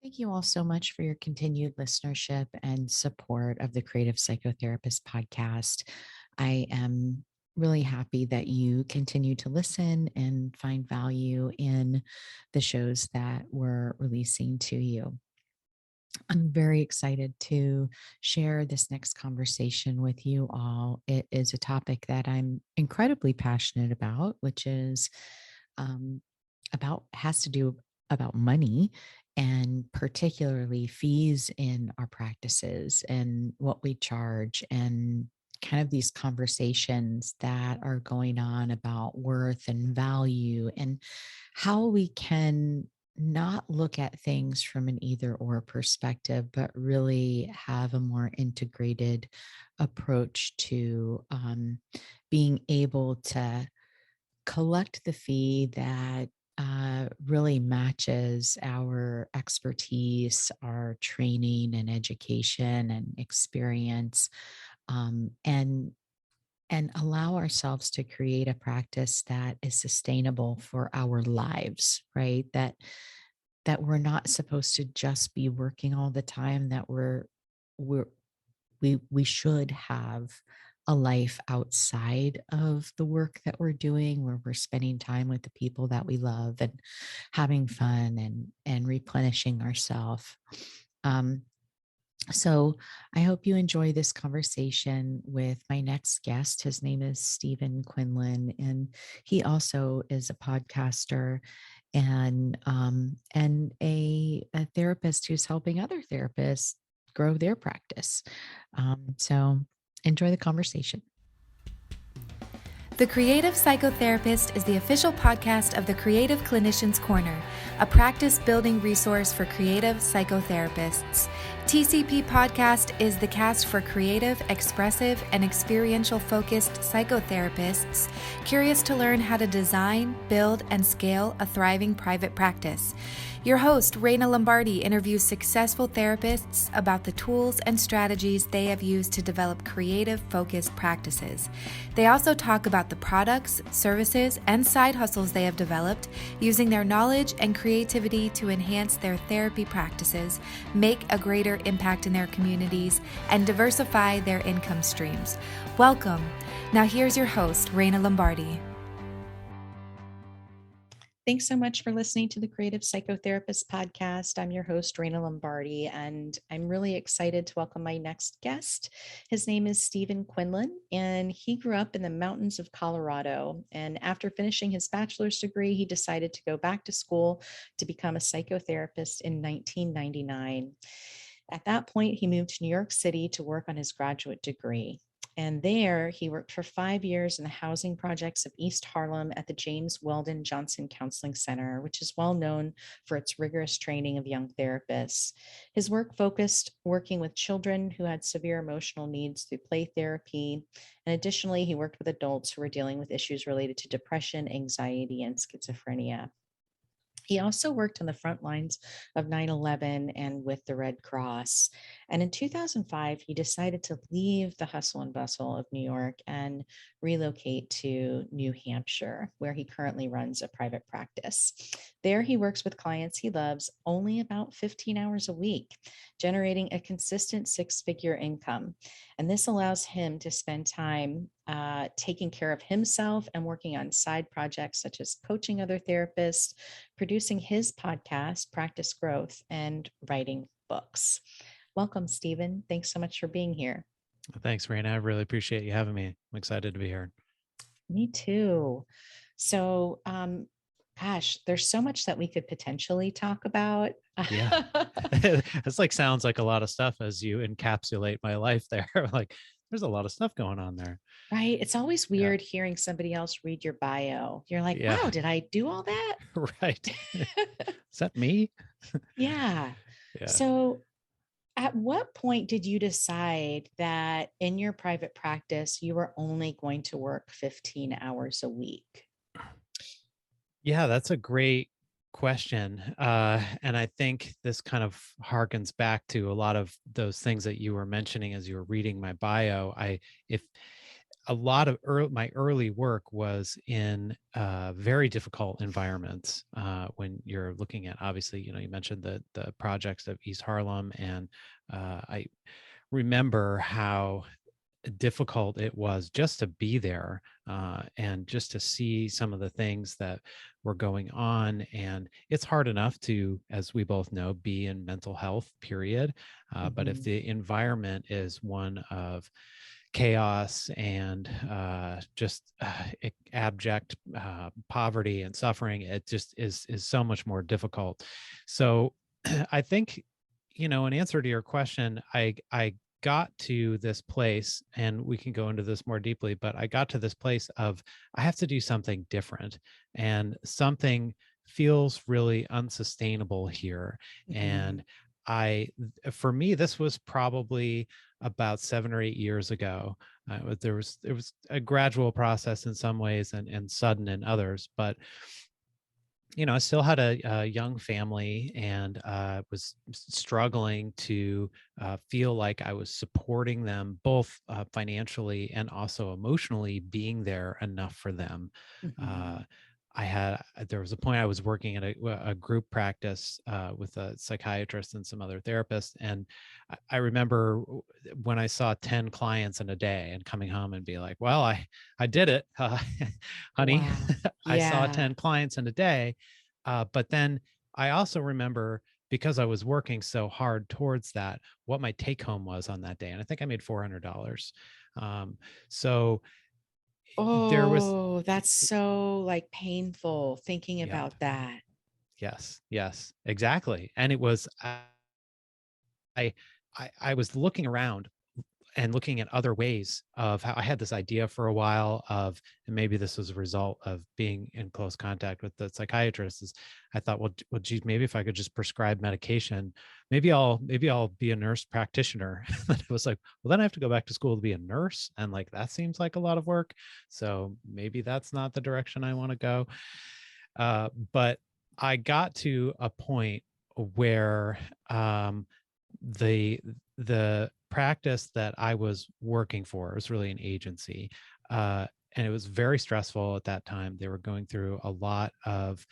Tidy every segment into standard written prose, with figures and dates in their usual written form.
Thank you all so much for your continued listenership and support of the Creative Psychotherapist podcast. I am really happy that you continue to listen and find value in the shows that we're releasing to you. I'm very excited to share this next conversation with you all. It is a topic that I'm incredibly passionate about, which is um, has to do about money and particularly fees in our practices and what we charge and kind of these conversations that are going on about worth and value and how we can not look at things from an either or perspective, but really have a more integrated approach to being able to collect the fee that really matches our expertise, our training and education and experience, um, and and allow ourselves to create a practice that is sustainable for our lives, right? That we're not supposed to just be working all the time, that we're we should have a life outside of the work that we're doing, where we're spending time with the people that we love and having fun and replenishing ourselves. Um, so I hope you enjoy this conversation with my next guest. His name is Stephen Quinlan, and he also is a podcaster and a therapist who's helping other therapists grow their practice. So enjoy the conversation. The Creative Psychotherapist is the official podcast of the Creative Clinicians Corner, a practice-building resource for creative psychotherapists. TCP Podcast is the cast for creative, expressive, and experiential-focused psychotherapists curious to learn how to design, build, and scale a thriving private practice. Your host, Raina Lombardi, interviews successful therapists about the tools and strategies they have used to develop creative, focused practices. They also talk about the products, services, and side hustles they have developed using their knowledge and creativity to enhance their therapy practices, make a greater impact in their communities, and diversify their income streams. Welcome. Now here's your host, Raina Lombardi. Thanks so much for listening to the Creative Psychotherapist podcast. I'm your host, Raina Lombardi, and I'm really excited to welcome my next guest. His name is Stephen Quinlan, and he grew up in the mountains of Colorado. And after finishing his bachelor's degree, he decided to go back to school to become a psychotherapist in 1999. At that point, he moved to New York City to work on his graduate degree. And there, he worked for 5 years in the housing projects of East Harlem at the James Weldon Johnson Counseling Center, which is well known for its rigorous training of young therapists. His work focused working with children who had severe emotional needs through play therapy. And additionally, he worked with adults who were dealing with issues related to depression, anxiety, and schizophrenia. He also worked on the front lines of 9/11 and with the Red Cross. And in 2005, he decided to leave the hustle and bustle of New York and relocate to New Hampshire, where he currently runs a private practice. There, he works with clients he loves only about 15 hours a week, generating a consistent six-figure income. And this allows him to spend time taking care of himself and working on side projects such as coaching other therapists, producing his podcast, Practice Growth, and writing books. Welcome, Stephen. Thanks so much for being here. Thanks, Raina. I really appreciate you having me. I'm excited to be here. Me too. So, gosh, there's so much that we could potentially talk about. Yeah. It's like, sounds like a lot of stuff as you encapsulate my life there. Like, there's a lot of stuff going on there. Right. It's always weird hearing somebody else read your bio. You're like, wow, did I do all that? Right. Is that me? Yeah. So at what point did you decide that in your private practice, you were only going to work 15 hours a week? Yeah, that's a great question. And I think this kind of harkens back to a lot of those things that you were mentioning as you were reading my bio. If a lot of my early work was in very difficult environments. When you're looking at, obviously, you mentioned the projects of East Harlem, and I remember how difficult it was just to be there, and just to see some of the things that were going on. And it's hard enough to, as we both know, be in mental health, period. But if Mhm. the environment is one of chaos and just abject poverty and suffering, it just is so much more difficult. So I think, in answer to your question, I got to this place, and we can go into this more deeply, but I got to this place of, I have to do something different, and something feels really unsustainable here. Mhm. And for me, this was probably about 7 or 8 years ago. It was a gradual process in some ways, and sudden in others, but I still had a young family, and was struggling to feel like I was supporting them both financially and also emotionally, being there enough for them. Uh, Mhm. there was a point I was working at a group practice with a psychiatrist and some other therapists. And I remember when I saw 10 clients in a day and coming home and be like, well, I did it, honey. Wow. I saw Yeah. 10 clients in a day. But then I also remember, because I was working so hard towards that, what my take home was on that day. And I think I made $400. So there was, Oh, that's so like painful thinking yeah, about that. yes, exactly. And it was, I, I was looking around and looking at other ways of how I had this idea for a while of, and maybe this was a result of being in close contact with the psychiatrist, is I thought, well, geez, maybe if I could just prescribe medication, maybe I'll be a nurse practitioner. And it was like, well, then I have to go back to school to be a nurse. And like, that seems like a lot of work. So maybe that's not the direction I want to go. But I got to a point where, the the practice that I was working for, it was really an agency, and it was very stressful at that time. They were going through a lot of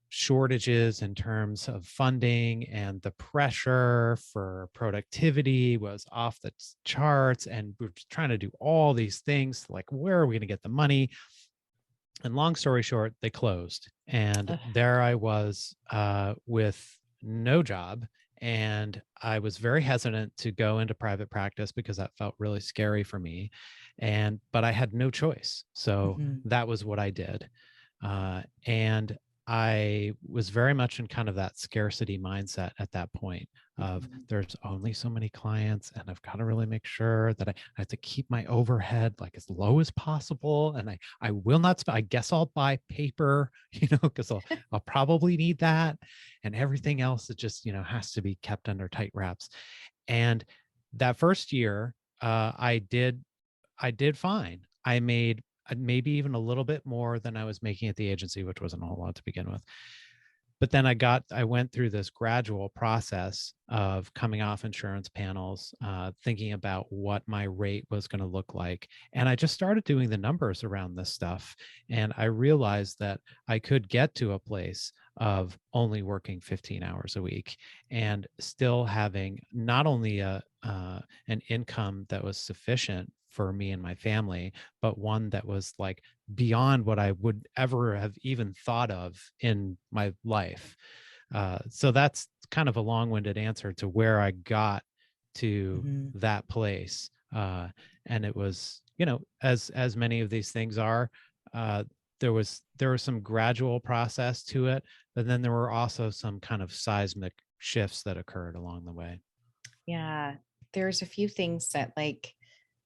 shortages in terms of funding, and the pressure for productivity was off the charts, and we we're just trying to do all these things, like, where are we going to get the money? And long story short, they closed. And Ugh. there I was, with no job. And I was very hesitant to go into private practice because that felt really scary for me. But I had no choice. So Mhm. that was what I did. And I was very much in kind of that scarcity mindset at that point of, Mhm. there's only so many clients, and I've got to really make sure that I have to keep my overhead like as low as possible. And I will not I guess I'll buy paper, because I'll probably need that. And everything else, it just, has to be kept under tight wraps. And that first year, I did fine. I made maybe even a little bit more than I was making at the agency, which wasn't a whole lot to begin with. But then I went through this gradual process of coming off insurance panels, thinking about what my rate was going to look like. And I just started doing the numbers around this stuff. And I realized that I could get to a place of only working 15 hours a week and still having not only an income that was sufficient for me and my family, but one that was like beyond what I would ever have even thought of in my life. So that's kind of a long-winded answer to where I got to Mhm. that place. And it was, as many of these things are, uh, there was some gradual process to it, but then there were also some kind of seismic shifts that occurred along the way. Yeah. There's a few things that like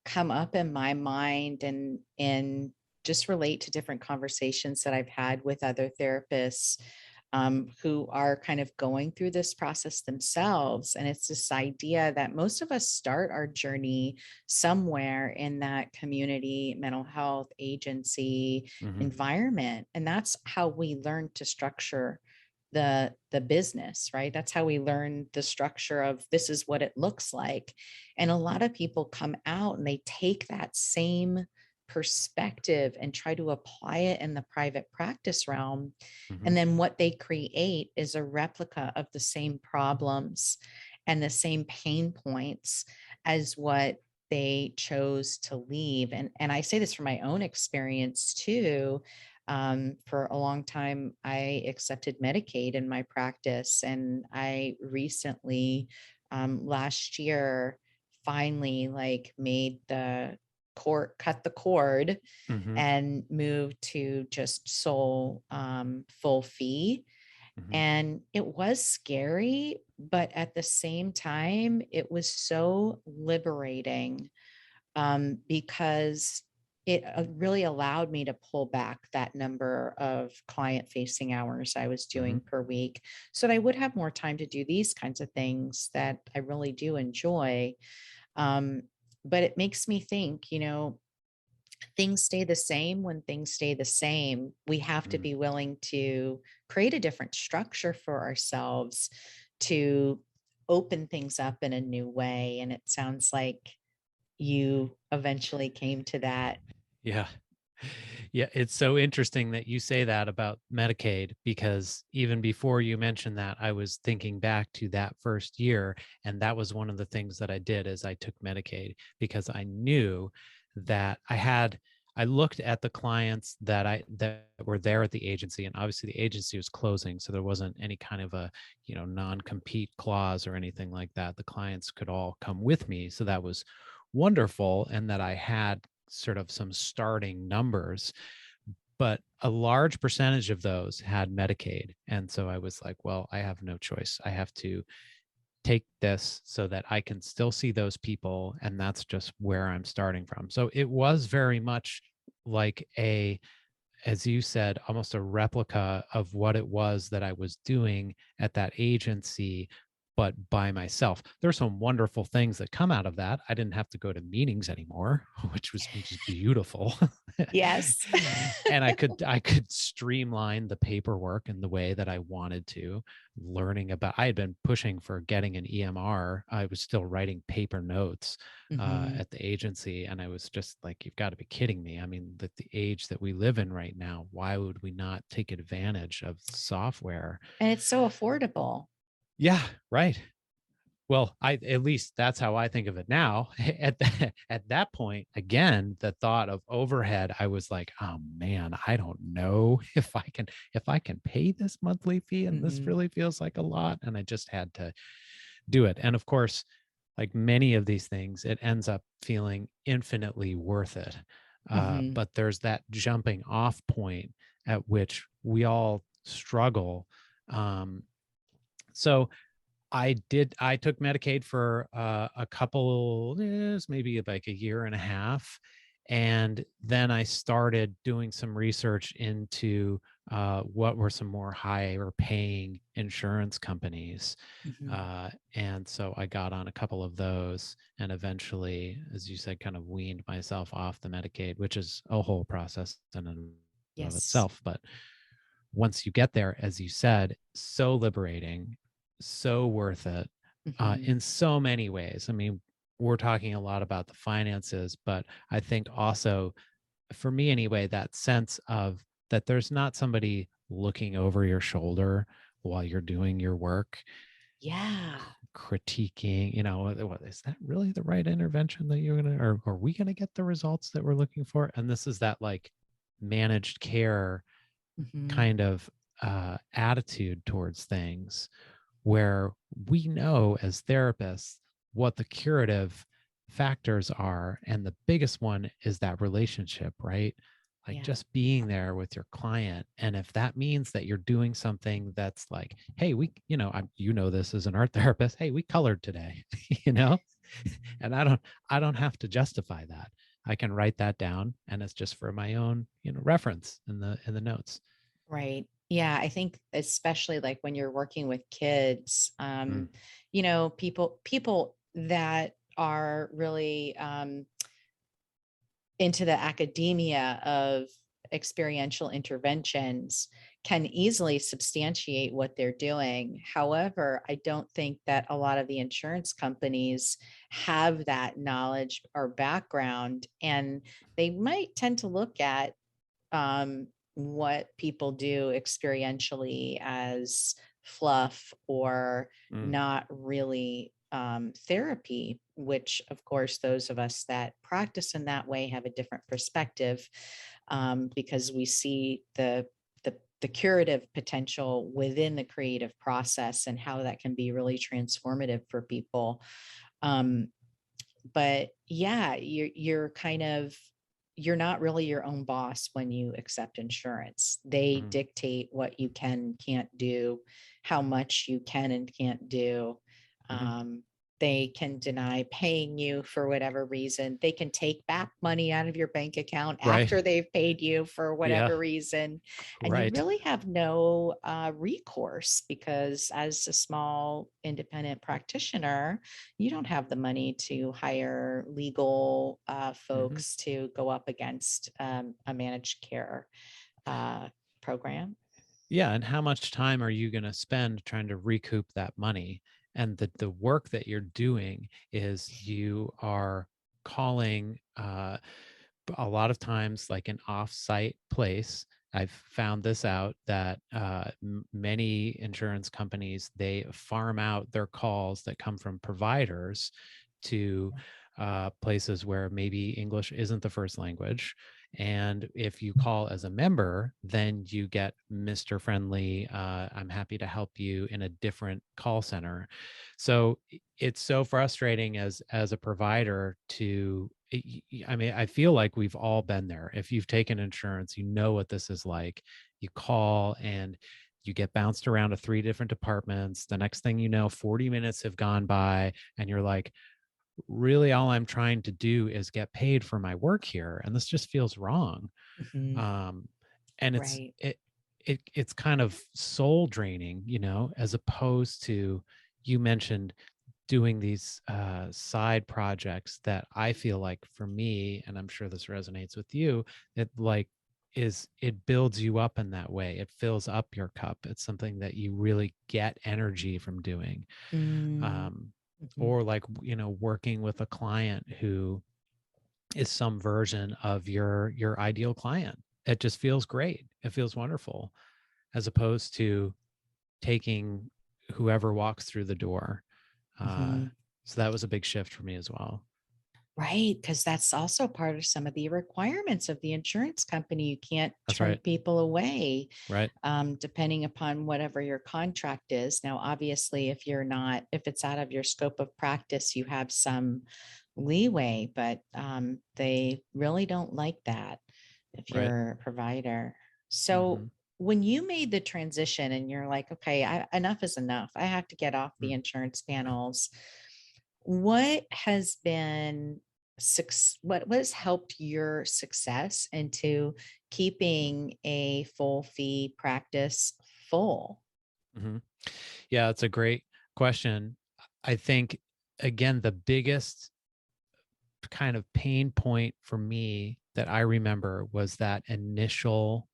come up in my mind and just relate to different conversations that I've had with other therapists who are kind of going through this process themselves. And it's this idea that most of us start our journey somewhere in that community mental health agency Hmm. environment. And that's how we learn to structure the business, right? That's how we learn the structure of this is what it looks like. And a lot of people come out and they take that same perspective and try to apply it in the private practice realm. Mhm. And then what they create is a replica of the same problems and the same pain points as what they chose to leave. And I say this from my own experience too. For a long time, I accepted Medicaid in my practice, and I recently, last year, finally like made the cut the cord Mhm. and moved to just sole full fee. Mhm. And it was scary, but at the same time, it was so liberating, because it really allowed me to pull back that number of client facing hours I was Mhm. doing per week so that I would have more time to do these kinds of things that I really do enjoy. Um, but it makes me think, things stay the same when things stay the same. We have to Mhm. be willing to create a different structure for ourselves to open things up in a new way. And it sounds like you eventually came to that. Yeah. Yeah, it's so interesting that you say that about Medicaid, because even before you mentioned that, I was thinking back to that first year, and that was one of the things that I did is I took Medicaid because I knew that I looked at the clients that were there at the agency, and obviously the agency was closing, so there wasn't any kind of a, non-compete clause or anything like that. The clients could all come with me, so that was wonderful, and that I had sort of some starting numbers, but a large percentage of those had Medicaid. And so I was like, well, I have no choice. I have to take this so that I can still see those people. And that's just where I'm starting from. So it was very much like as you said, almost a replica of what it was that I was doing at that agency, but by myself. There's some wonderful things that come out of that. I didn't have to go to meetings anymore, which is beautiful. Yes. And I could streamline the paperwork in the way that I wanted to. I had been pushing for getting an EMR. I was still writing paper notes Mhm. at the agency, and I was just like, you've got to be kidding me. I mean, the age that we live in right now, why would we not take advantage of software? And it's so affordable. Yeah, right. Well, at least that's how I think of it now. At that point, again, the thought of overhead, I was like, oh man, I don't know if I can pay this monthly fee, and this Mhm. really feels like a lot. And I just had to do it. And of course, like many of these things, it ends up feeling infinitely worth it. Mhm. But there's that jumping off point at which we all struggle. So I took Medicaid for a couple, maybe like a year and a half. And then I started doing some research into what were some more higher paying insurance companies. Mhm. And so I got on a couple of those, and eventually, as you said, kind of weaned myself off the Medicaid, which is a whole process in and of Yes. itself. But once you get there, as you said, so liberating, so worth it Mhm. in so many ways. I mean, we're talking a lot about the finances, but I think also, for me anyway, that sense of that there's not somebody looking over your shoulder while you're doing your work, Yeah. critiquing, what is that really the right intervention that you're going to, or are we going to get the results that we're looking for? And this is that like managed care Mhm. kind of attitude towards things, where we know as therapists what the curative factors are. And the biggest one is that relationship, right? Like Yeah. just being there with your client. And if that means that you're doing something that's like, hey, this as an art therapist, hey, we colored today, you know, and I don't have to justify that. I can write that down, and it's just for my own, reference in the notes. Right. Yeah, I think especially like when you're working with kids, Mm, people that are really into the academia of experiential interventions can easily substantiate what they're doing. However, I don't think that a lot of the insurance companies have that knowledge or background, and they might tend to look at what people do experientially as fluff or Mm, not really therapy, which, of course, those of us that practice in that way have a different perspective, because we see the curative potential within the creative process and how that can be really transformative for people. Um, but yeah, you're kind of, you're not really your own boss when you accept insurance. They mhm, dictate what you can, can't do, how much you can and can't do. mhm. Um, they can deny paying you for whatever reason. They can take back money out of your bank account Right. after they've paid you for Yeah. whatever reason. And you Right. really have no recourse, because as a small independent practitioner, you don't have the money to hire legal Mhm. folks to go up against a managed care uh, program. Yeah. And how much time are you going to spend trying to recoup that money? And the work that you're doing is you are calling a lot of times like an off-site place. I've found this out that many insurance companies, they farm out their calls that come from providers to places where maybe English isn't the first language. And if you call as a member, then you get Mr. Friendly. I'm happy to help you in a different call center. So it's so frustrating as a provider to, I mean, I feel like we've all been there. If you've taken insurance, you know what this is like. You call and you get bounced around to 3 different departments. The next thing you know, 40 minutes have gone by and you're like, really all I'm trying to do is get paid for my work here, and this just feels wrong. Mhm. um and Right. it's kind of soul draining, as opposed to, you mentioned doing these side projects that I feel like for me, and I'm sure this resonates with you, it like is it builds you up in that way. It fills up your cup. It's something that you really get energy from doing. Mm. um, Mhm. or like, working with a client who is some version of your ideal client. It just feels great. It feels wonderful, as opposed to taking whoever walks through the door. uh, Mhm. so that was a big shift for me as well. Right, because that's also part of some of the requirements of the insurance company. You can't That's turn right. people away, Right. depending upon whatever your contract is. Now, obviously, if you're not, if it's out of your scope of practice, you have some leeway, but they really don't like that if Right. you're a provider. So, Mm-hmm. when you made the transition and you're like, okay, enough is enough, I have to get off the Mm. insurance panels, what has been what has helped your success into keeping a full fee practice full? Mm-hmm. Yeah, it's a great question. I think, again, the biggest kind of pain point for me that I remember was that initial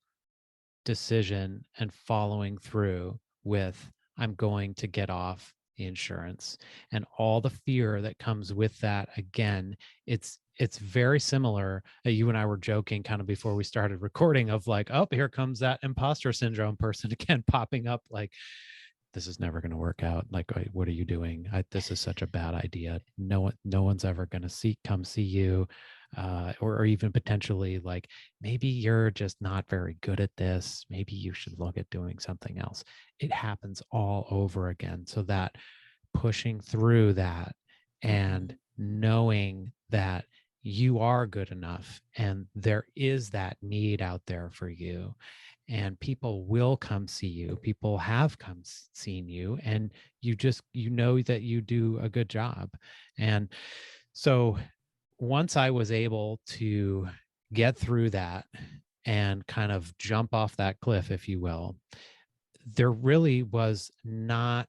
decision and following through with, I'm going to get off the insurance, and all the fear that comes with that. Again, it's very similar. You and I were joking kind of before we started recording of like, oh, here comes that imposter syndrome person again popping up, like, this is never going to work out. Like, what are you doing? This is such a bad idea. No one's ever going to come see you. Or even potentially like, maybe you're just not very good at this. Maybe you should look at doing something else. It happens all over again. So that pushing through that and Mhm. knowing that you are good enough and there is that need out there for you, and people will come see you. People have come seen you, and you know that you do a good job. And so once I was able to get through that and kind of jump off that cliff, if you will, there really was not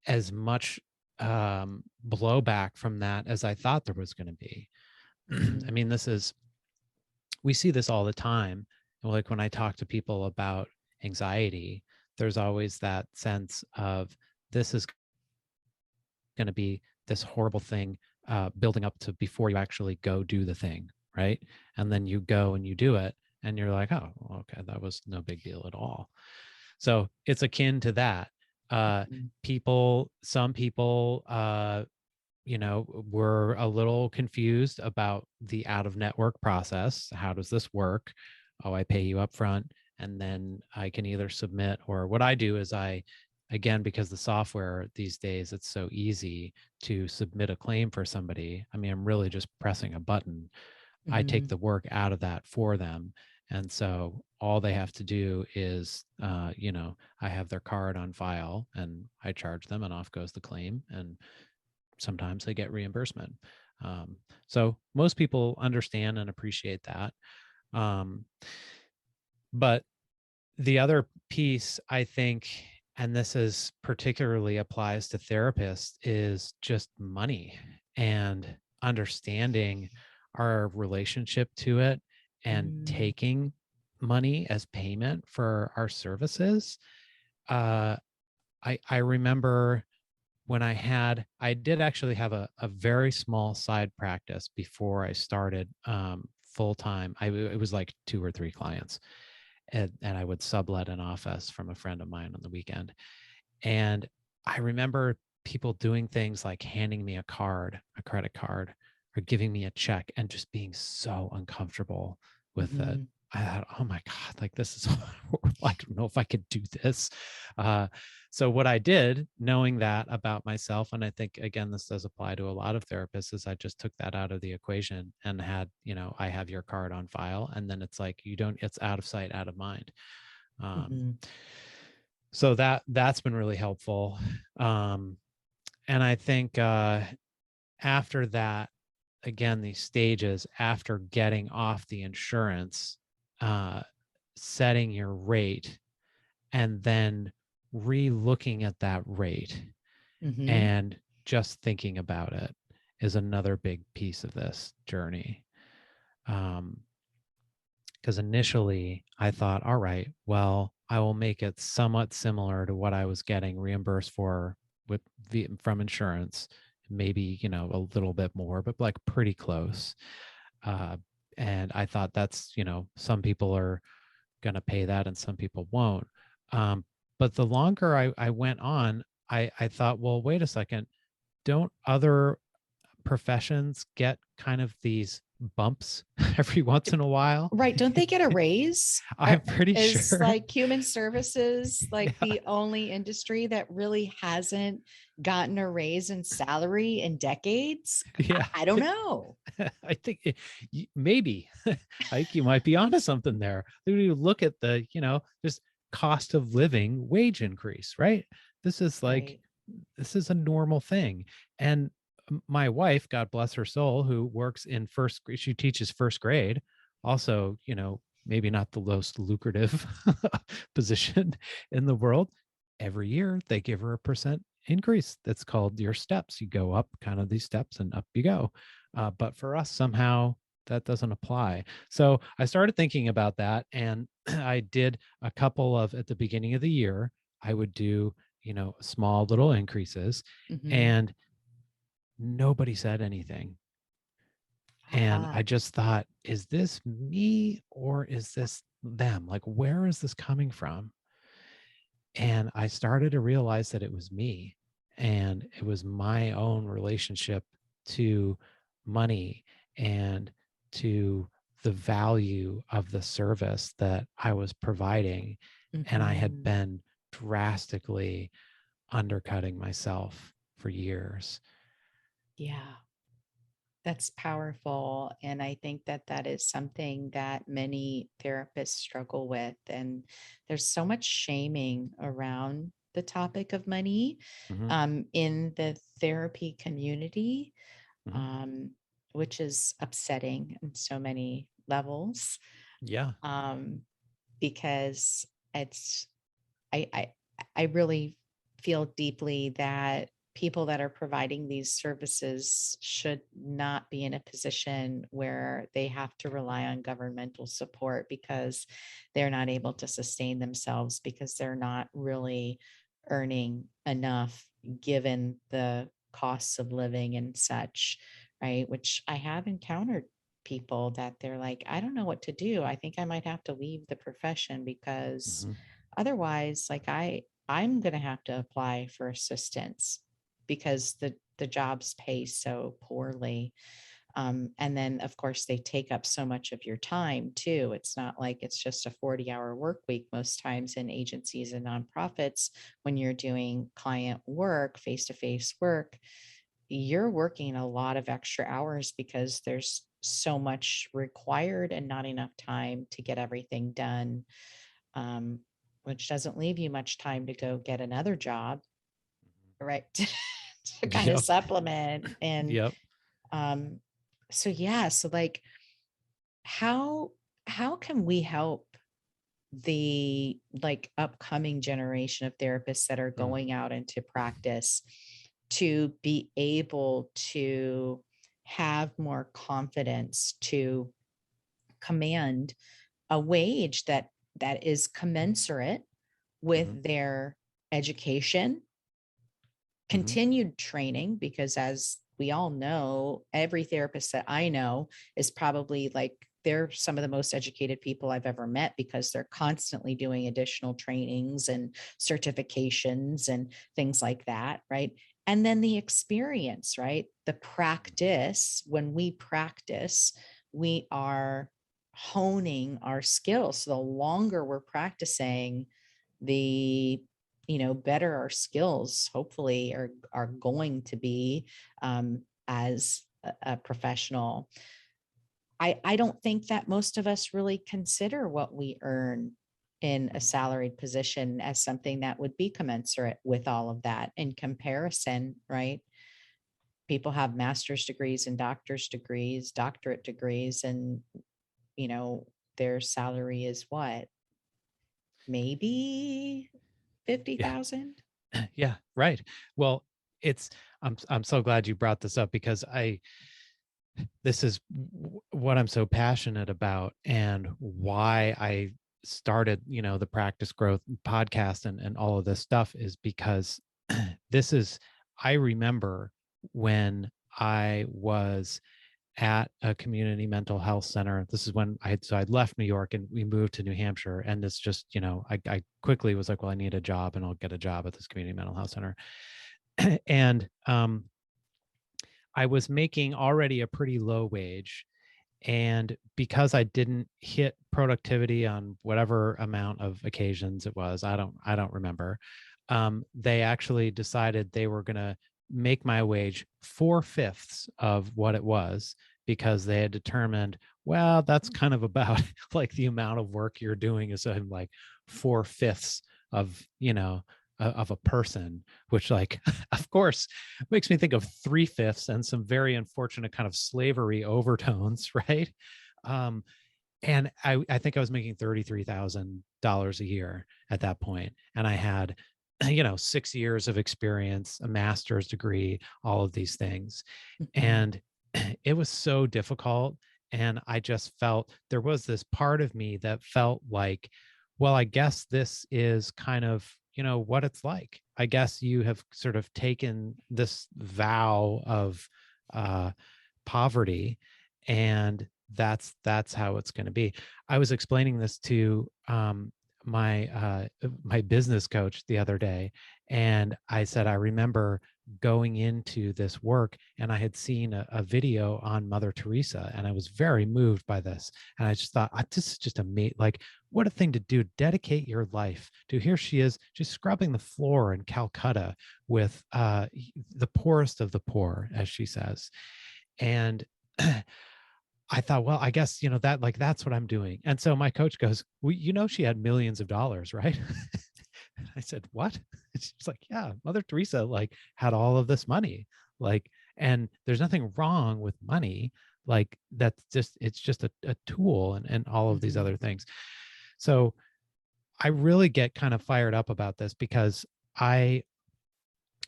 as much blowback from that as I thought there was going to be. I Mhm. mean, we see this all the time. Like when I talk to people about, anxiety, there's always that sense of this is going to be this horrible thing building up to before you actually go do the thing, right? And then you go and you do it, and you're like, oh, okay, that was no big deal at all. So it's akin to that. Some people, were a little confused about the out of network process. How does this work? Oh, I pay you up front, and then I can either submit, or what I do is again, because the software these days, it's so easy to submit a claim for somebody. I mean, I'm really just pressing a button. I take the work out of that for them. And so all they have to do is, I have their card on file and I charge them, and off goes the claim. And sometimes they get reimbursement. So most people understand and appreciate that. But the other piece, I think, and this is particularly applies to therapists, is just money and understanding our relationship to it and taking money as payment for our services. I remember when I did actually have a very small side practice before I started full time. It was like 2 or 3 clients, and I would sublet an office from a friend of mine on the weekend. And I remember people doing things like handing me a credit card, or giving me a check, and just being so uncomfortable with it. I thought, oh my God, like this is, I don't know if I could do this. So what I did, knowing that about myself, and I think, again, this does apply to a lot of therapists, is I just took that out of the equation and had, I have your card on file, and then it's like, it's out of sight, out of mind. So that's been really helpful. And I think after that, again, these stages after getting off the insurance, setting your rate, and then re-looking at that rate and just thinking about it is another big piece of this journey. Because initially I thought, all right, well, I will make it somewhat similar to what I was getting reimbursed for from insurance, maybe, a little bit more, but like pretty close. And I thought that's, some people are going to pay that and some people won't. But the longer I went on, I thought, well, wait a second, don't other professions get kind of these bumps every once in a while? Right. Don't they get a raise? I'm pretty Is sure. like human services, like the only industry that really hasn't gotten a raise in salary in decades? Yeah. I don't know. I think maybe I think you might be onto something there. You look at the, just cost of living wage increase, right? This is like, this is a normal thing. And my wife, God bless her soul, who works in first grade, she teaches first grade, also, maybe not the most lucrative position in the world. Every year they give her a percent increase. That's called your steps. You go up kind of these steps and up you go. But for us, somehow that doesn't apply. So I started thinking about that, and I did a couple of, at the beginning of the year, I would do, small little increases, and nobody said anything. And I just thought, is this me or is this them? Like, where is this coming from? And I started to realize that it was me, and it was my own relationship to money and to the value of the service that I was providing. And I had been drastically undercutting myself for years. Yeah. That's powerful. And I think that that is something that many therapists struggle with. And there's so much shaming around the topic of money in the therapy community, which is upsetting in so many levels. Yeah. Because it's, I really feel deeply that people that are providing these services should not be in a position where they have to rely on governmental support because they're not able to sustain themselves because they're not really earning enough given the costs of living and such, right? Which I have encountered people that they're like, I don't know what to do. I think I might have to leave the profession because Mhm. otherwise, like I'm going to have to apply for assistance because the jobs pay so poorly. And then, of course, they take up so much of your time too. It's not like it's just a 40-hour work week most times in agencies and nonprofits. When you're doing client work, face-to-face work, you're working a lot of extra hours because there's so much required and not enough time to get everything done, um, which doesn't leave you much time to go get another job, right? To kind of Yep. supplement. And Yep. um, so yeah, so like how how can we help the like upcoming generation of therapists that are Mm. going out into practice to be able to have more confidence to command a wage that is commensurate Mhm. with their education, Mhm. continued training, because as we all know, every therapist that I know is probably like they're some of the most educated people I've ever met because they're constantly doing additional trainings and certifications and things like that, right? And then the experience, right? The practice, when we practice, we are honing our skills. So the longer we're practicing, the better our skills hopefully are going to be, as a professional. I don't think that most of us really consider what we earn in a salaried position as something that would be commensurate with all of that in comparison, right? People have master's degrees and doctor's degrees, doctorate degrees, and you know their salary is what, maybe Yeah. 50,000. Yeah. Right. Well, it's I'm so glad you brought this up because this is what I'm so passionate about and why I started, the practice growth podcast and all of this stuff is because this is, I remember when I was at a community mental health center. This is when I'd left New York and we moved to New Hampshire. And it's just, I quickly was like, well, I need a job and I'll get a job at this community mental health center. And I was making already a pretty low wage. And because I didn't hit productivity on whatever amount of occasions it was, I don't remember. They actually decided they were going to make my wage 4/5 of what it was because they had determined, well, that's kind of about like the amount of work you're doing is like 4/5 of, of a person, which like, of course, makes me think of 3/5 and some very unfortunate kind of slavery overtones, right? Um, and I think I was making $33,000 a year at that point, and I had, 6 years of experience, a master's degree, all of these things, Mhm. and it was so difficult. And I just felt there was this part of me that felt like, well, I guess this is kind of, what it's like. I guess you have sort of taken this vow of uh, poverty, and that's how it's going to be. I was explaining this to my business coach the other day, and I said I remember going into this work and I had seen a video on Mother Teresa, and I was very moved by this. And I just thought, this is just amazing. Like, what a thing to do, dedicate your life to. Here she is, just scrubbing the floor in Calcutta with the poorest of the poor, as she says. And I thought, well, I guess, that like, that's what I'm doing. And so my coach goes, well, she had millions of dollars, right? I said, what? She's like, yeah, Mother Teresa like had all of this money. Like, and there's nothing wrong with money. Like it's just a tool and all of these Mhm. other things. So I really get kind of fired up about this because I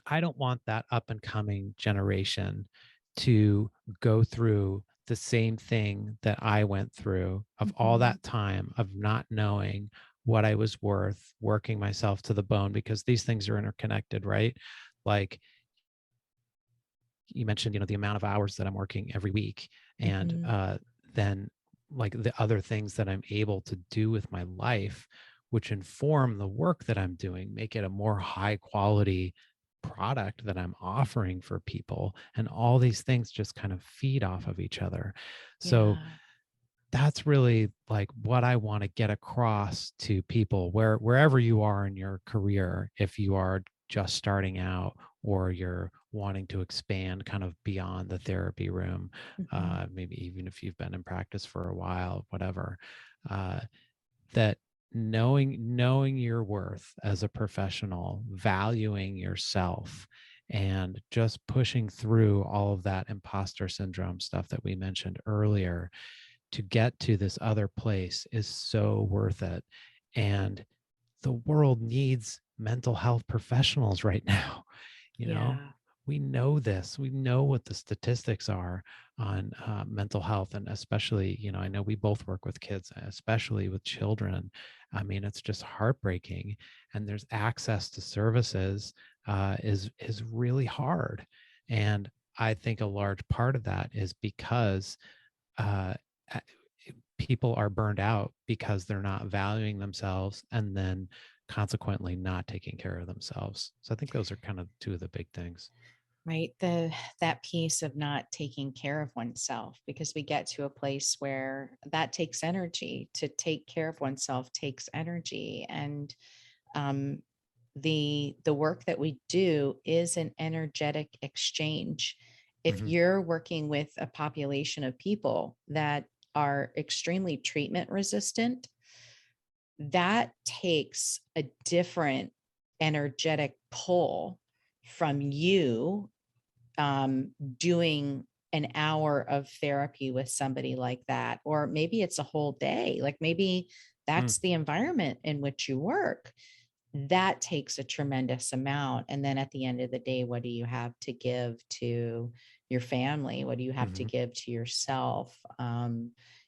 I don't want that up and coming generation to go through the same thing that I went through, of all Mhm. that time of not knowing what I was worth, working myself to the bone, because these things are interconnected, right? Like you mentioned, the amount of hours that I'm working every week, and Mhm. then like the other things that I'm able to do with my life, which inform the work that I'm doing, make it a more high quality product that I'm offering for people. And all these things just kind of feed off of each other. So Yeah. that's really like what I want to get across to people, wherever you are in your career. If you are just starting out, or you're wanting to expand kind of beyond the therapy room, Mhm. maybe even if you've been in practice for a while, whatever, uh, that knowing your worth as a professional, valuing yourself, and just pushing through all of that imposter syndrome stuff that we mentioned earlier to get to this other place is so worth it. And the world needs mental health professionals right now. You know, Yeah. we know this. We know what the statistics are on mental health. And especially, I know we both work with kids, especially with children. I mean, it's just heartbreaking. And there's access to services is really hard. And I think a large part of that is because uh, people are burned out because they're not valuing themselves, and then consequently not taking care of themselves. So I think those are kind of two of the big things. Right. That piece of not taking care of oneself, because we get to a place where that takes energy. To take care of oneself takes energy. And um, the work that we do is an energetic exchange. If Hmm. you're working with a population of people that are extremely treatment resistant, that takes a different energetic pull from you doing an hour of therapy with somebody like that. Or maybe it's a whole day, like maybe Mm. that's the environment in which you work. That takes a tremendous amount. And then at the end of the day, what do you have to give to your family? What do you have to Hmm. give to yourself?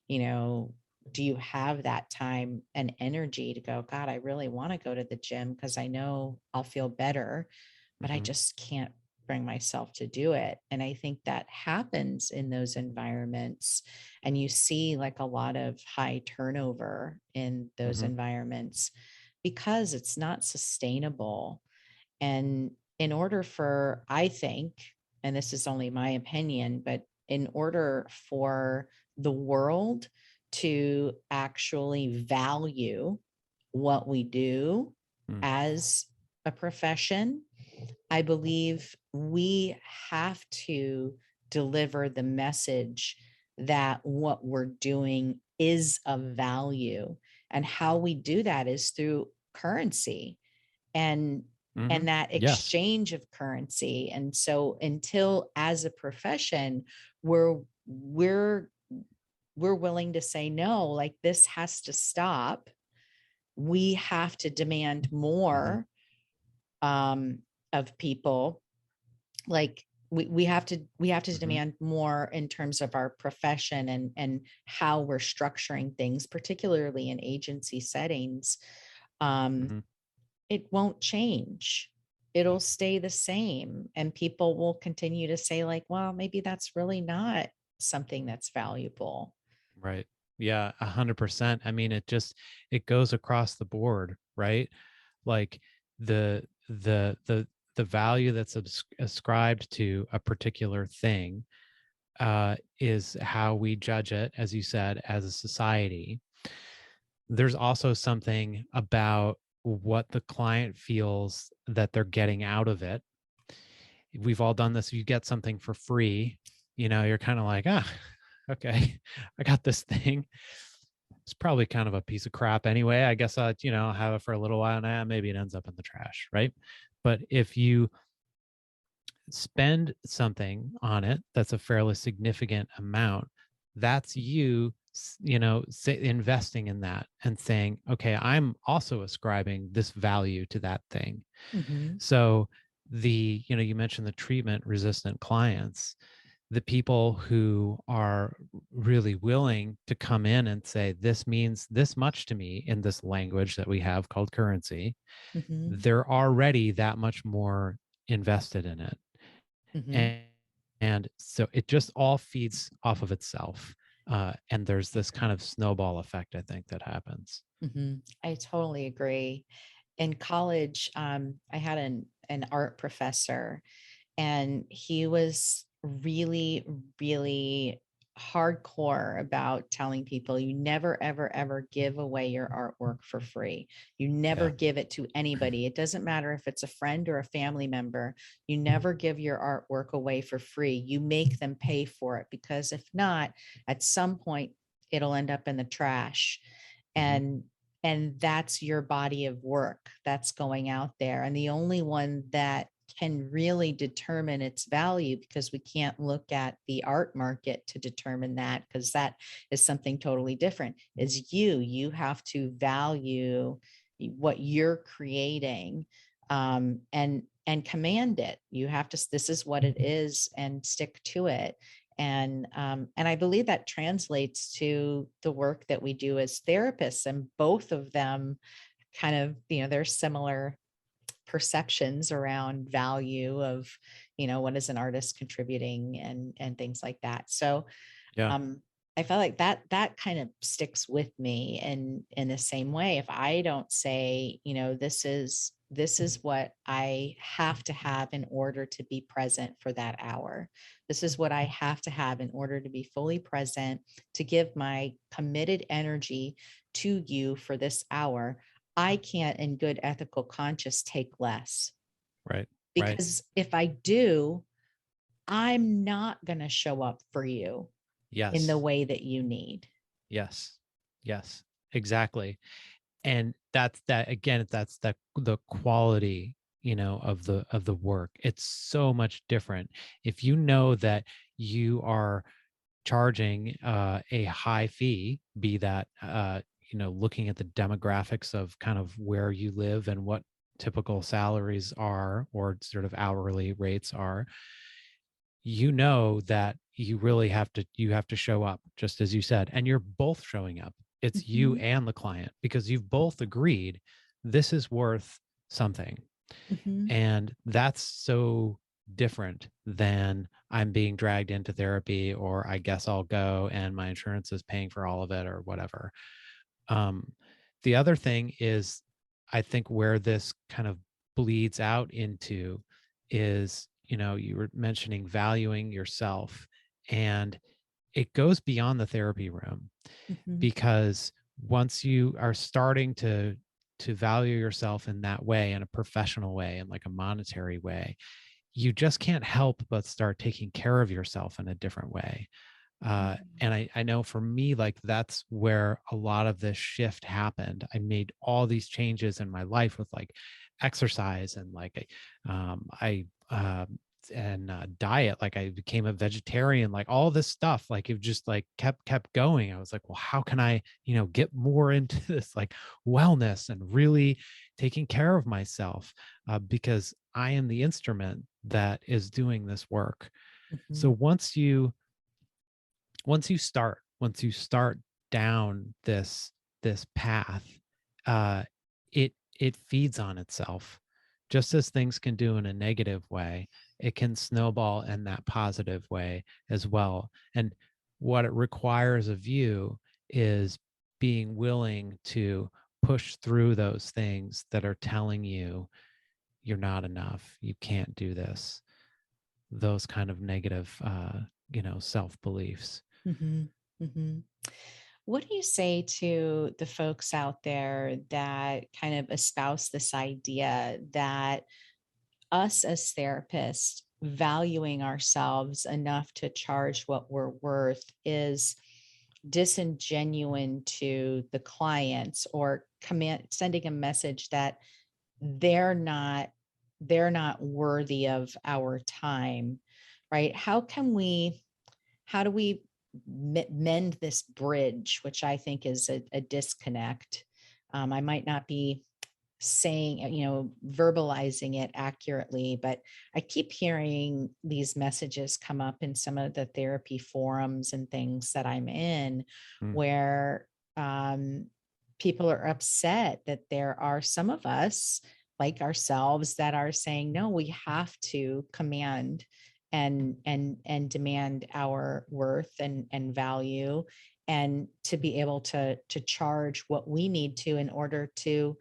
You know, do you have that time and energy to go, God, I really want to go to the gym because I know I'll feel better, but I Hmm. just can't bring myself to do it. And I think that happens in those environments. And you see like a lot of high turnover in those Hmm. environments because it's not sustainable. And in order for, I think, and this is only my opinion, but in order for the world to actually value what we do Mm. as a profession, I believe we have to deliver the message that what we're doing is of value. And how we do that is through currency and Hmm. and that Yes. exchange of currency. And so until as a profession we're we're willing to say no, like this has to stop. We have to demand Hmm. more um of people, like we have to Hmm. demand more in terms of our profession and how we're structuring things, particularly in agency settings. um Hmm. it won't change. It'll stay the same, and people will continue to say like, well, maybe that's really not something that's valuable. Right. Yeah, 100%. I mean, it goes across the board, right? Like the value that's ascribed to a particular thing is how we judge it, as you said, as a society. There's also something about what the client feels that they're getting out of it. We've all done this. You get something for free, you're kind of like, okay, I got this thing. It's probably kind of a piece of crap anyway. I guess I'll have it for a little while now. Maybe it ends up in the trash, right? But if you spend something on it that's a fairly significant amount, that's you, investing in that and saying, okay, I'm also ascribing this value to that thing. Mhm. So you mentioned the treatment resistant clients, the people who are really willing to come in and say, this means this much to me in this language that we have called currency, Mm-hmm. they're already that much more invested in it. Mm-hmm. And so it just all feeds off of itself. And there's this kind of snowball effect, I think, that happens. Mm-hmm. I totally agree. In college, I had an art professor, and he was really, really hardcore about telling people you never, ever, ever give away your artwork for free. You never Yeah. give it to anybody. It doesn't matter if it's a friend or a family member. You never give your artwork away for free. You make them pay for it, because if not, at some point, it'll end up in the trash. Mm-hmm. And that's your body of work that's going out there. And the only one that can really determine its value, because we can't look at the art market to determine that, because that is something totally different, is you have to value what you're creating, and command it. You have to, this is what it is, and stick to it. And I believe that translates to the work that we do as therapists, and both of them kind of, there's similar perceptions around value of, what is an artist contributing, and things like that. So Yeah. um I felt like that kind of sticks with me in the same way. If I don't say, this is what I have to have in order to be present for that hour. This is what I have to have in order to be fully present, to give my committed energy to you for this hour. I can't, in good ethical conscience, take less, Right. Right. because if I do, I'm not going to show up for you in the Yes. way that you need. Yes. Yes. Exactly. And that's that again, that's that the quality, of the work. It's so much different. If you know that you are charging a high fee, be that looking at the demographics of kind of where you live and what typical salaries are or sort of hourly rates are, that you have to show up, just as you said, and you're both showing up. It's you Mhm, and the client, because you've both agreed this is worth something. mhm, And that's so different than I'm being dragged into therapy, or I guess I'll go and my insurance is paying for all of it, or whatever. Um, the other thing is, I think where this kind of bleeds out into is, you were mentioning valuing yourself, and it goes beyond the therapy room, mhm, because once you are starting to value yourself in that way, in a professional way, in like a monetary way, you just can't help but start taking care of yourself in a different way. mhm, And I know for me, like that's where a lot of this shift happened. I made all these changes in my life with like exercise and like I and diet. Like I became a vegetarian. Like all this stuff. Like it just like kept going. I was like, well, how can I get more into this like wellness and really taking care of myself, because I am the instrument that is doing this work. So mhm, once you start down this path, uh it feeds on itself, just as things can do in a negative way. It can snowball in that positive way as well. And what it requires of you is being willing to push through those things that are telling you you're not enough, you can't do this, those kind of negative self beliefs. mhm, mhm. What do you say to the folks out there that kind of espouse this idea that us as therapists valuing ourselves enough to charge what we're worth is disingenuine to the clients, or sending a message that they're not they're not worthy of our time, right? How do we mend this bridge, which I think is a disconnect? I might not be saying, verbalizing it accurately. But I keep hearing these messages come up in some of the therapy forums and things that I'm in, Mm. where people are upset that there are some of us like ourselves that are saying, no, we have to command and demand our worth and value, and to be able to charge what we need to in order to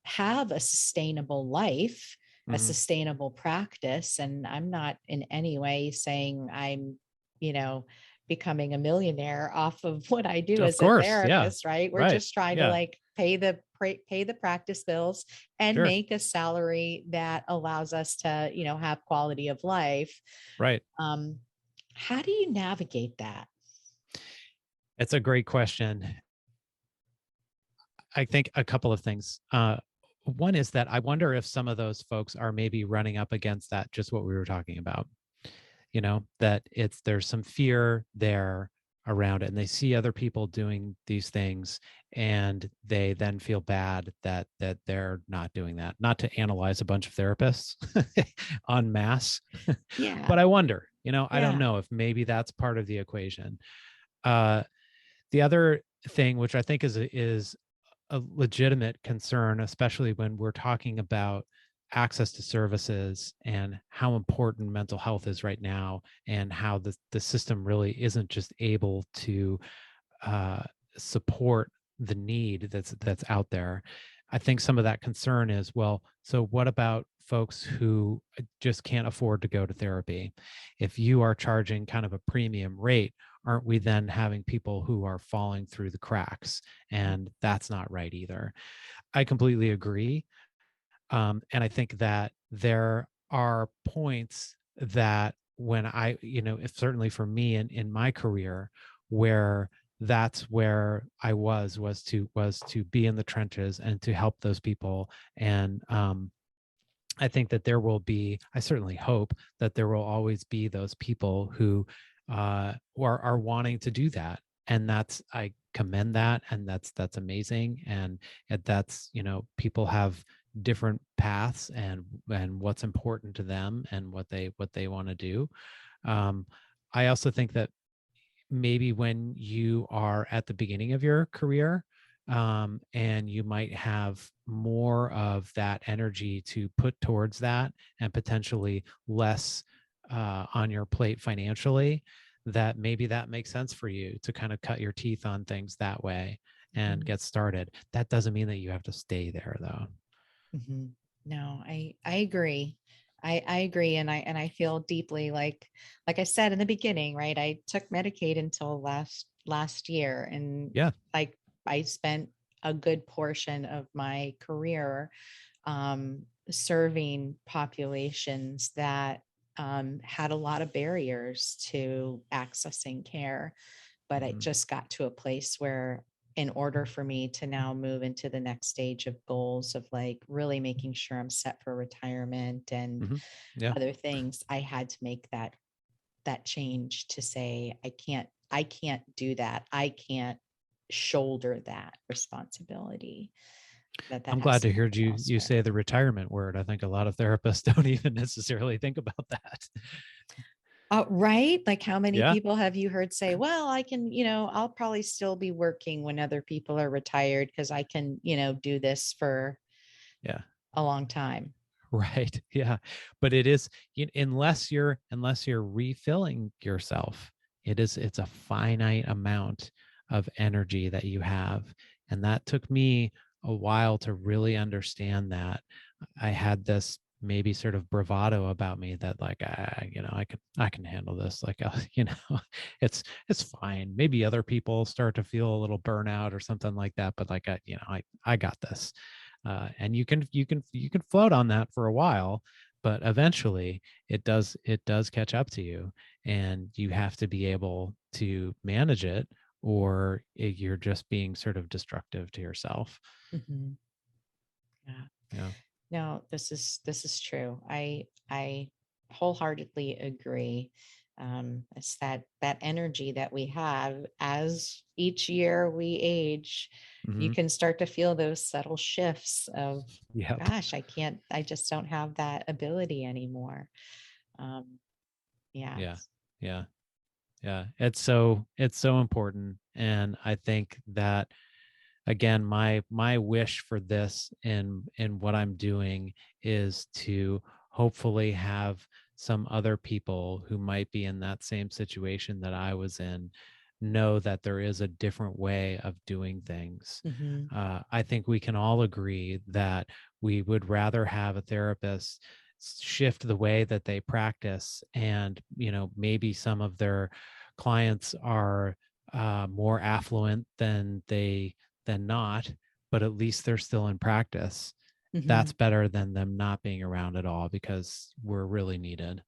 have a sustainable life, a Mhm. sustainable practice. And I'm not in any way saying I'm, you know, becoming a millionaire off of what I do Of as a course. Yeah. therapist, right? We're Right. just trying to Yeah. like pay the practice bills and Sure. make a salary that allows us to, have quality of life. Right. Um, how do you navigate that? It's a great question. I think a couple of things. One is that I wonder if some of those folks are maybe running up against that, just what we were talking about, that there's some fear there around it, and they see other people doing these things, and they then feel bad that they're not doing that. Not to analyze a bunch of therapists en masse, Yeah. but I wonder, I don't Yeah. know if maybe that's part of the equation. Uh, the other thing, which I think is a legitimate concern, especially when we're talking about access to services and how important mental health is right now, and how the system really isn't just able to uh, support the need that's out there. I think some of that concern is, well, so what about folks who just can't afford to go to therapy? If you are charging kind of a premium rate, aren't we then having people who are falling through the cracks? And that's not right either. I completely agree. And I think that there are points that when if certainly for me in my career, where that's where I was to be in the trenches and to help those people. And I think that I certainly hope that there will always be those people who are wanting to do that. And I commend that. And that's amazing. And that's, people have different paths and what's important to them and what they want to do. I also think that maybe when you are at the beginning of your career, and you might have more of that energy to put towards that, and potentially less on your plate financially, that maybe that makes sense for you to kind of cut your teeth on things that way and Mhm. get started. That doesn't mean that you have to stay there, though. Mhm. No, I agree. I agree. And I feel deeply like I said in the beginning, right? I took Medicaid until last year. And Yeah. like I spent a good portion of my career serving populations that had a lot of barriers to accessing care. But it Mhm. just got to a place where, in order for me to now move into the next stage of goals of like really making sure I'm set for retirement and Mhm. Yeah. other things, I had to make that change to say, I can't do that. I can't shoulder that responsibility. That I'm has glad to to hear happen you elsewhere. say the retirement word. I think a lot of therapists don't even necessarily think about that. Right? Like how many Yeah. people have you heard say, well, I can, I'll probably still be working when other people are retired because I can, do this for Yeah. a long time. Right. Yeah. But it is, unless you're refilling yourself, it's a finite amount of energy that you have. And that took me a while to really understand that. I had this maybe sort of bravado about me that, like, I can handle this. Like, it's fine. Maybe other people start to feel a little burnout or something like that, but like, I got this. And you can float on that for a while, but eventually it does catch up to you, and you have to be able to manage it, or you're just being sort of destructive to yourself. Mhm. Yeah. Yeah. No, this is true. I wholeheartedly agree. It's that energy that we have as each year we age. You Hmm. can start to feel those subtle shifts of, Yep. gosh, I just don't have that ability anymore. Um, yeah. Yeah. Yeah. Yeah. It's so important. And I think that, again, my wish for this in what I'm doing is to hopefully have some other people who might be in that same situation that I was in know that there is a different way of doing things. Mhm. I think we can all agree that we would rather have a therapist shift the way that they practice, and maybe some of their clients are more affluent than not, but at least they're still in practice. That's Mhm. better than them not being around at all, because we're really needed.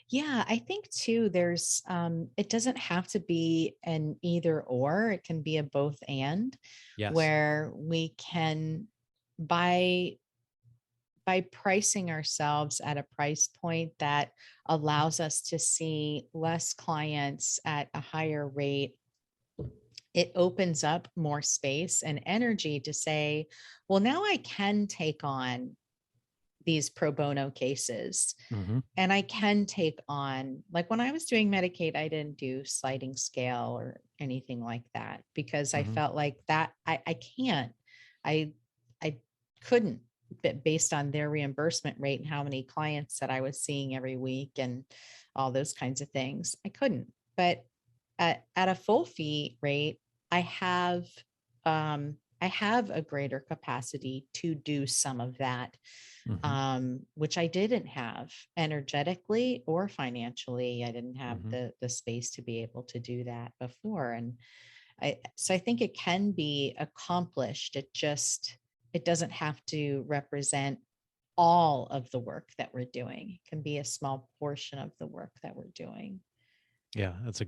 Yeah, I think too, it doesn't have to be an either or, it can be a both and, Yes. where we can, by pricing ourselves at a price point that allows us to see less clients at a higher rate, it opens up more space and energy to say, well, now I can take on these pro bono cases. Hmm. And I can take on, like when I was doing Medicaid, I didn't do sliding scale or anything like that because I Hmm. felt like that I can't, I, I couldn't, based on their reimbursement rate and how many clients that I was seeing every week and all those kinds of things. I couldn't. But at a full fee rate, I have, I have a greater capacity to do some of that, Hmm. which I didn't have energetically or financially. I didn't have Hmm. the space to be able to do that before. And so I think it can be accomplished. It doesn't have to represent all of the work that we're doing. It can be a small portion of the work that we're doing. Yeah, that's a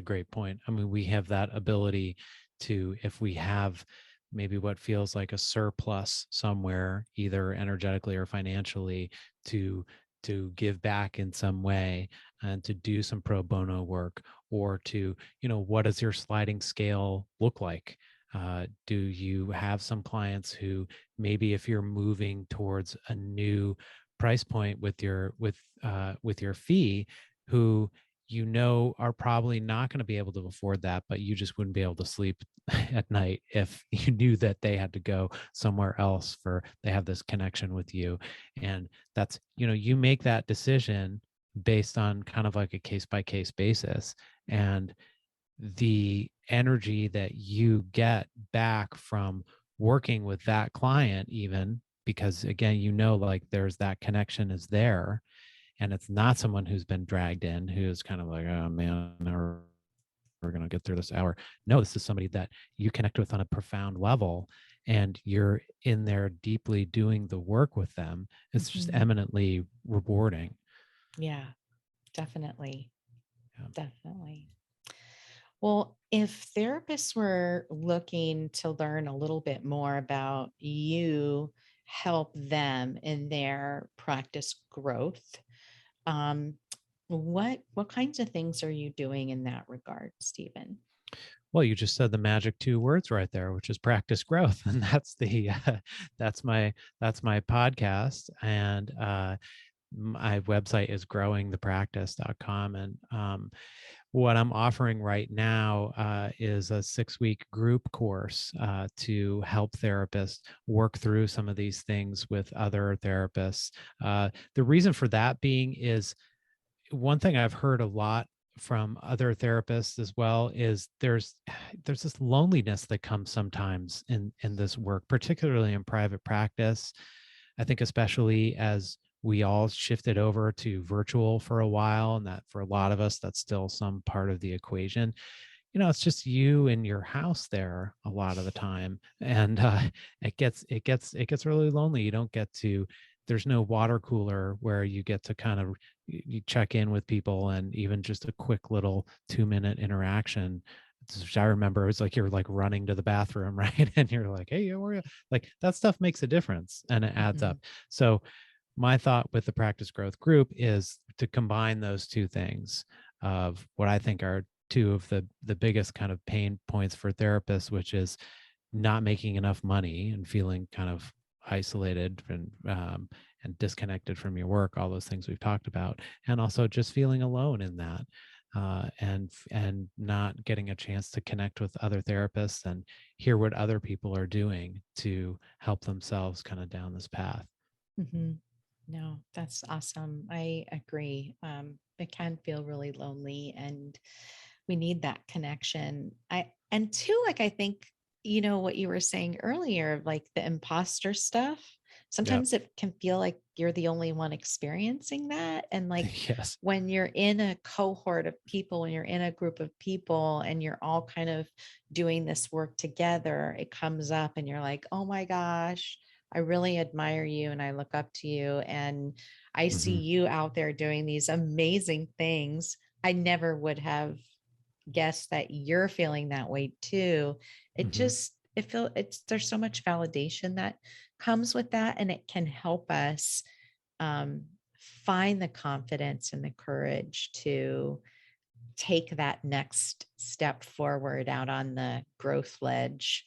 great point. I mean, we have that ability to, if we have maybe what feels like a surplus somewhere, either energetically or financially, to give back in some way, and to do some pro bono work, or to, what does your sliding scale look like? Do you have some clients who, maybe if you're moving towards a new price point with your fee, who are probably not going to be able to afford that, but you just wouldn't be able to sleep at night if you knew that they had to go somewhere else, for they have this connection with you. And that's, you make that decision based on kind of like a case by case basis. And the energy that you get back from working with that client, even because, again, like there's that connection is there, and it's not someone who's been dragged in, who's kind of like, oh man, we're going to get through this hour. No, this is somebody that you connect with on a profound level, and you're in there deeply doing the work with them. It's just Mhm. eminently rewarding. Yeah, definitely. Yeah. Definitely. Well, if therapists were looking to learn a little bit more about you, help them in their practice growth, um, what kinds of things are you doing in that regard, Stephen? Well, you just said the magic two words right there, which is practice growth, and that's the that's my podcast, and my website is growingthepractice.com. And what I'm offering right now is a 6-week group course to help therapists work through some of these things with other therapists. The reason for that being is, one thing I've heard a lot from other therapists as well is there's this loneliness that comes sometimes in this work, particularly in private practice. I think especially as we all shifted over to virtual for a while, and that for a lot of us, that's still some part of the equation. It's just you in your house there a lot of the time, and it gets really lonely. You don't get to There's no water cooler where you get to kind of you check in with people, and even just a quick little 2-minute interaction. I remember it's like you're like running to the bathroom, right? And you're like, hey, how are you? Like, that stuff makes a difference and it adds Mhm. up. So my thought with the practice growth group is to combine those two things of what I think are two of the biggest kind of pain points for therapists, which is not making enough money and feeling kind of isolated and disconnected from your work, all those things we've talked about, and also just feeling alone in that, and not getting a chance to connect with other therapists and hear what other people are doing to help themselves kind of down this path. Mm-hmm. No, that's awesome. I agree. It can feel really lonely, and we need that connection. And too, like, I think, what you were saying earlier, like the imposter stuff, Yep. sometimes it can feel like you're the only one experiencing that. And like Yes. when you're in a cohort of people, when you're in a group of people and you're all kind of doing this work together, it comes up and you're like, oh my gosh, I really admire you and I look up to you. And I see Hmm. you out there doing these amazing things. I never would have guessed that you're feeling that way too. It Hmm. just, there's so much validation that comes with that. And it can help us um, find the confidence and the courage to take that next step forward out on the growth ledge,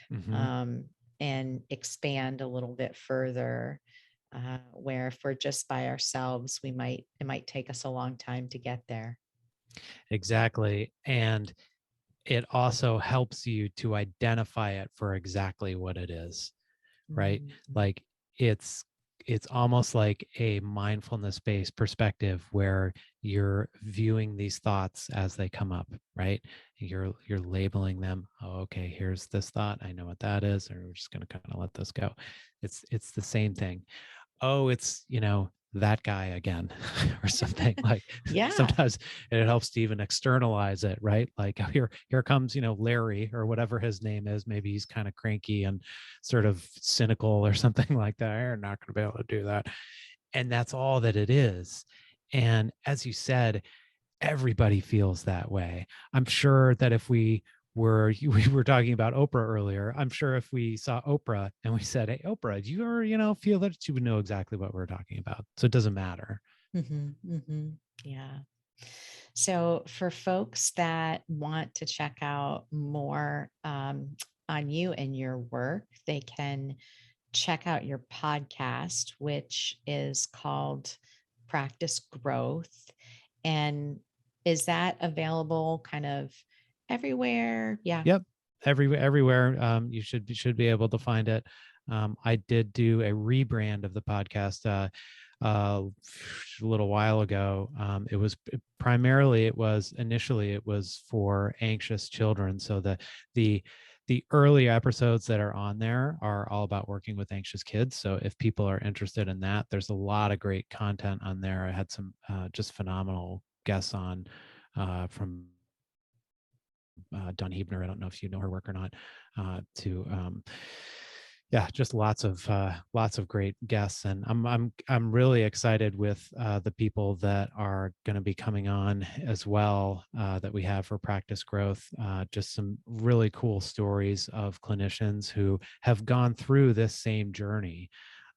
Hmm. um, and expand a little bit further. Where if we're just by ourselves, it might take us a long time to get there. Exactly. And it also helps you to identify it for exactly what it is, right? Mhm. Like it's it's almost like a mindfulness based perspective where you're viewing these thoughts as they come up, right? You're labeling them. Oh, okay, here's this thought, I know what that is, and we're just going to kind of let this go. It's the same thing. Oh, it's, that guy again or something. Like Yeah. sometimes it helps to even externalize it, right? Like, oh, here comes, Larry or whatever his name is. Maybe he's kind of cranky and sort of cynical or something like that. You're not going to be able to do that. And that's all that it is. And as you said, everybody feels that way. I'm sure that if we were talking about Oprah earlier, I'm sure if we saw Oprah and we said, "Hey, Oprah, do you ever, feel that?" She would know exactly what we're talking about. So it doesn't matter. Hmm. Hmm. Yeah. So, for folks that want to check out more on you and your work, they can check out your podcast, which is called Practice Growth. And is that available kind of everywhere? Yeah. Yep. Everywhere. You should be able to find it. I did do a rebrand of the podcast a little while ago. Initially it was for anxious children. So the the early episodes that are on there are all about working with anxious kids. So if people are interested in that, there's a lot of great content on there. I had some just phenomenal guests on from Dawn Hebner. I don't know if you know her work or not. To Yeah, just lots of great guests, and I'm really excited with the people that are going to be coming on as well, that we have for Practice Growth. Just some really cool stories of clinicians who have gone through this same journey.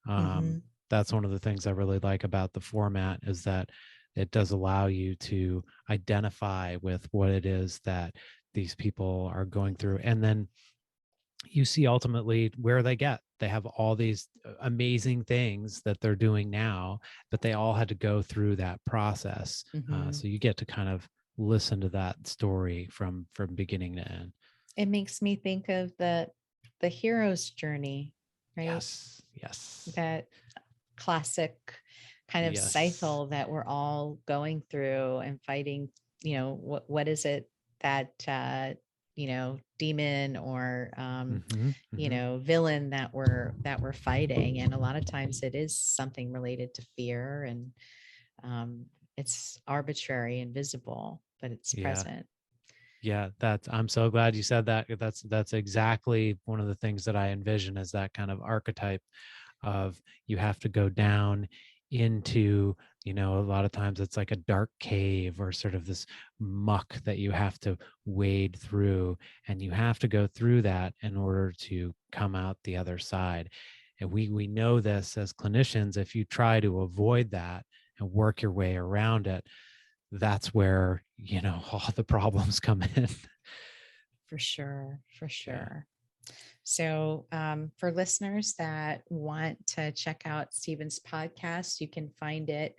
Um, Hmm. that's one of the things I really like about the format, is that it does allow you to identify with what it is that these people are going through, and then you see ultimately where they have all these amazing things that they're doing now, but they all had to go through that process. Hmm. So you get to kind of listen to that story from beginning to end. It makes me think of the hero's journey, right? Yes, yes, That classic kind of yes. cycle that we're all going through and fighting. What is it that demon or Hmm. Hmm. villain that we're fighting, and a lot of times it is something related to fear, and um, it's arbitrary and visible, but it's Yeah. present. Yeah, I'm so glad you said that. That's exactly one of the things that I envision, as that kind of archetype of, you have to go down into, a lot of times it's like a dark cave or sort of this muck that you have to wade through, and you have to go through that in order to come out the other side. And we know this as clinicians. If you try to avoid that, and work your way around it, that's where, all the problems come in. For sure. For Yeah. sure. So, for listeners that want to check out Stephen's podcast, you can find it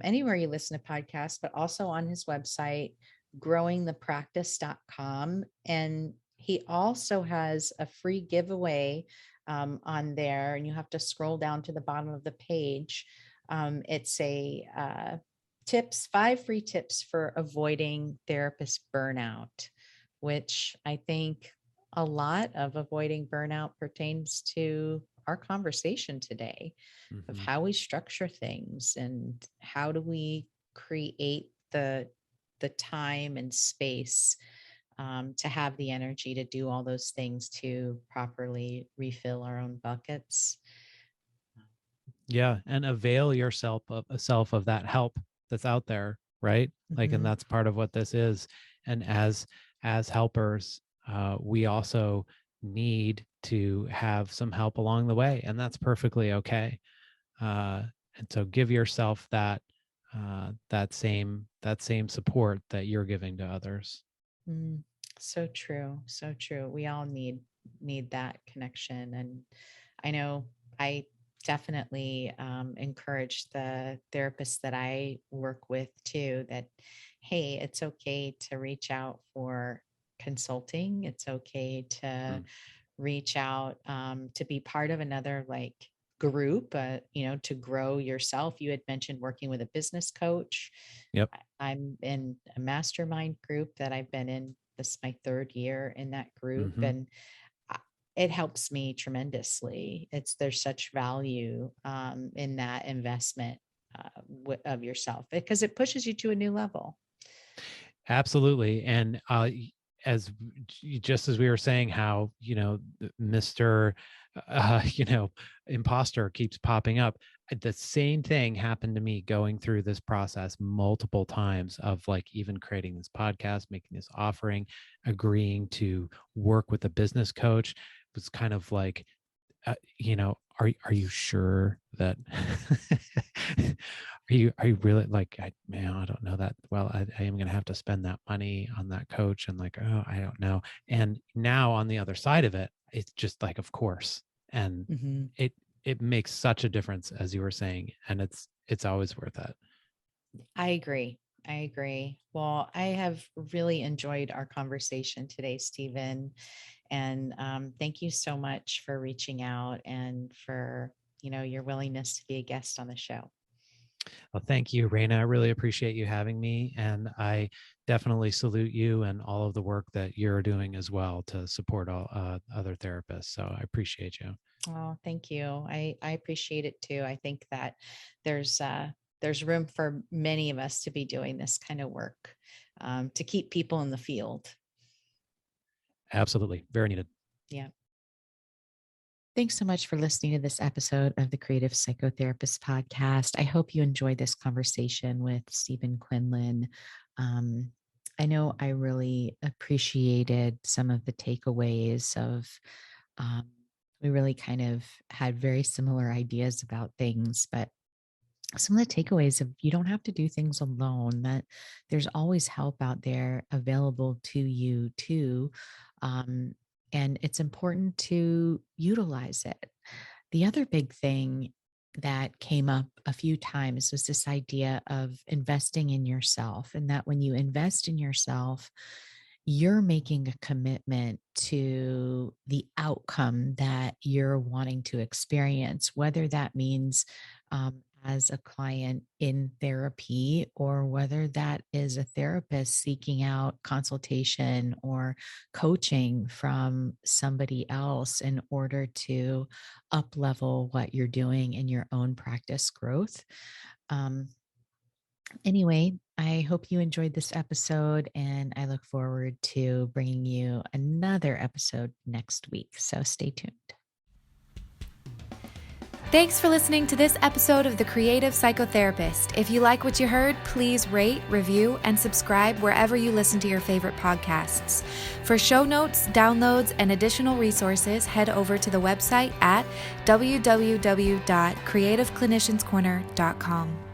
anywhere you listen to podcasts, but also on his website, growingthepractice.com. And he also has a free giveaway on there, and you have to scroll down to the bottom of the page. It's a 5 free tips for avoiding therapist burnout, which I think a lot of avoiding burnout pertains to our conversation today of Mm-hmm. how we structure things and how do we create the time and space to have the energy to do all those things to properly refill our own buckets. Yeah. And avail yourself of that help that's out there. Right. Like, and Mhm. that's part of what this is. And as helpers, we also need to have some help along the way, and that's perfectly okay. And so give yourself that same support that you're giving to others. Mm, so true. So true. We all need that connection. And I know I definitely encourage the therapists that I work with too that, hey, it's okay to reach out for consulting. It's okay to Mm. reach out to be part of another like group, to grow yourself. You had mentioned working with a business coach. Yep. I'm in a mastermind group that I've been in. This is my 3rd year in that group, Mm-hmm. and it helps me tremendously. There's such value in that investment of yourself because it pushes you to a new level. Absolutely. And as just as we were saying, how Mr. Imposter keeps popping up. The same thing happened to me going through this process multiple times of like even creating this podcast, making this offering, agreeing to work with a business coach. It was kind of like, are you sure that are you really like, I don't know that well. I am going to have to spend that money on that coach, and like, oh, I don't know. And now on the other side of it, it's just like, of course. And Mm-hmm. it makes such a difference, as you were saying, and it's always worth it. I agree. I agree. Well, I have really enjoyed our conversation today, Stephen. And thank you so much for reaching out and for, your willingness to be a guest on the show. Well, thank you, Raina. I really appreciate you having me. And I definitely salute you and all of the work that you're doing as well to support all other therapists. So I appreciate you. Oh, thank you. I appreciate it too. I think that there's room for many of us to be doing this kind of work to keep people in the field. Absolutely. Very needed. Yeah. Thanks so much for listening to this episode of the Creative Psychotherapist podcast. I hope you enjoyed this conversation with Stephen Quinlan. I know I really appreciated some of the takeaways of, we really kind of had very similar ideas about things, but some of the takeaways of you don't have to do things alone, that there's always help out there available to you too. And it's important to utilize it. The other big thing that came up a few times was this idea of investing in yourself, and that when you invest in yourself, you're making a commitment to the outcome that you're wanting to experience, whether that means as a client in therapy, or whether that is a therapist seeking out consultation or coaching from somebody else in order to up level what you're doing in your own practice growth. Anyway, I hope you enjoyed this episode, and I look forward to bringing you another episode next week. So stay tuned. Thanks for listening to this episode of The Creative Psychotherapist. If you like what you heard, please rate, review, and subscribe wherever you listen to your favorite podcasts. For show notes, downloads, and additional resources, head over to the website at www.creativeclinicianscorner.com.